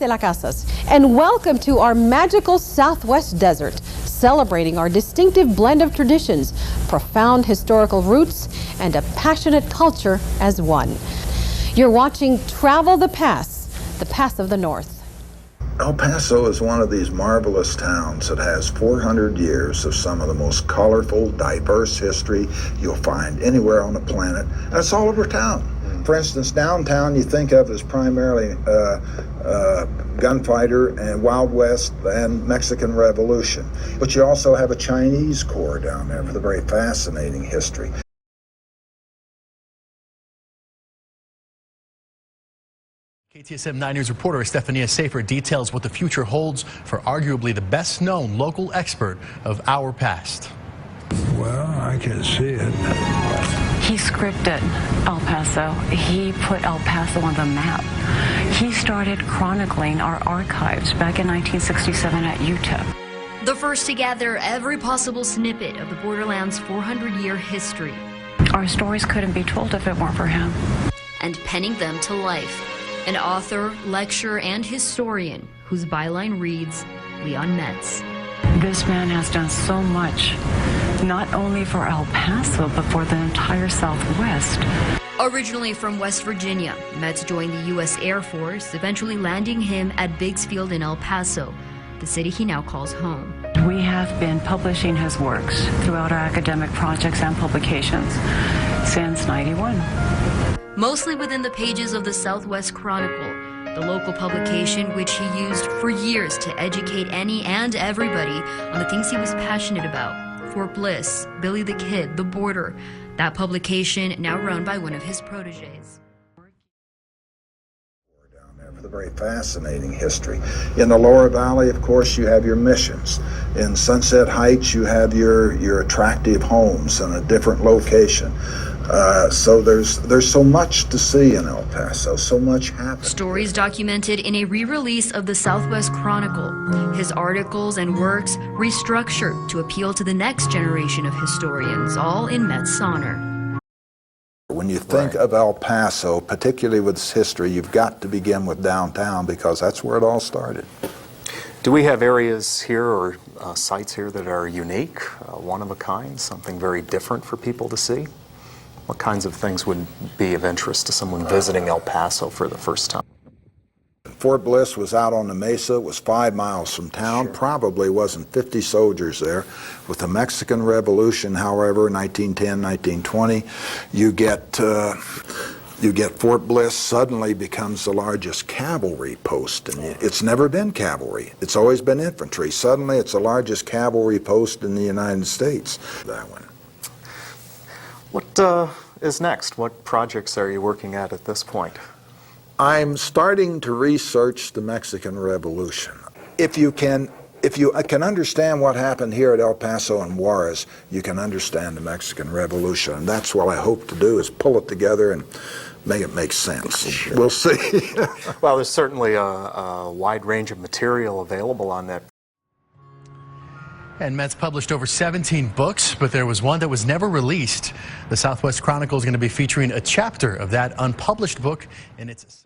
de las Casas, and welcome to our magical Southwest desert, celebrating our distinctive blend of traditions, profound historical roots, and a passionate culture as one. You're watching Travel the Pass of the North. El Paso is one of these marvelous towns that has 400 years of some of the most colorful, diverse history you'll find anywhere on the planet. And it's all over town. For instance, downtown you think of as primarily gunfighter and Wild West and Mexican Revolution. But you also have a Chinese core down there with a very fascinating history. KTSM 9 News reporter Estefania Safer details what the future holds for arguably the best-known local expert of our past. Well, I can see it. He scripted El Paso. He put El Paso on the map. He started chronicling our archives back in 1967 at UTEP. The first to gather every possible snippet of the borderland's 400-year history. Our stories couldn't be told if it weren't for him. And penning them to life. An author, lecturer, and historian whose byline reads, Leon Metz. This man has done so much, not only for El Paso, but for the entire Southwest. Originally from West Virginia, Metz joined the U.S. Air Force, eventually landing him at Biggs Field in El Paso, the city he now calls home. We have been publishing his works throughout our academic projects and publications since '91. Mostly within the pages of the Southwest Chronicle, the local publication which he used for years to educate any and everybody on the things he was passionate about. Fort Bliss, Billy the Kid, the border. That publication now run by one of his proteges. Down there with a very fascinating history. In the lower valley, of course, you have your missions. In Sunset Heights, you have your attractive homes in a different location. So there's so much to see in El Paso, so much happening. Stories documented in a re-release of the Southwest Chronicle. His articles and works restructured to appeal to the next generation of historians, all in Metz's honor. When you think of El Paso, particularly with its history, you've got to begin with downtown because that's where it all started. Do we have areas here or sites here that are unique, one of a kind, something very different for people to see? What kinds of things would be of interest to someone visiting El Paso for the first time? Fort Bliss was out on the mesa. It was 5 miles from town. Sure. Probably wasn't 50 soldiers there. With the Mexican Revolution, however, 1910, 1920, you get Fort Bliss suddenly becomes the largest cavalry post. And it's never been cavalry. It's always been infantry. Suddenly it's the largest cavalry post in the United States. That one. What is next? What projects are you working at this point? I'm starting to research the Mexican Revolution. If you can understand what happened here at El Paso and Juarez, you can understand the Mexican Revolution. And that's what I hope to do, is pull it together and make it make sense. Sure. We'll see. Well, there's certainly a wide range of material available on that. And Metz published over 17 books, but there was one that was never released. The Southwest Chronicle is going to be featuring a chapter of that unpublished book in its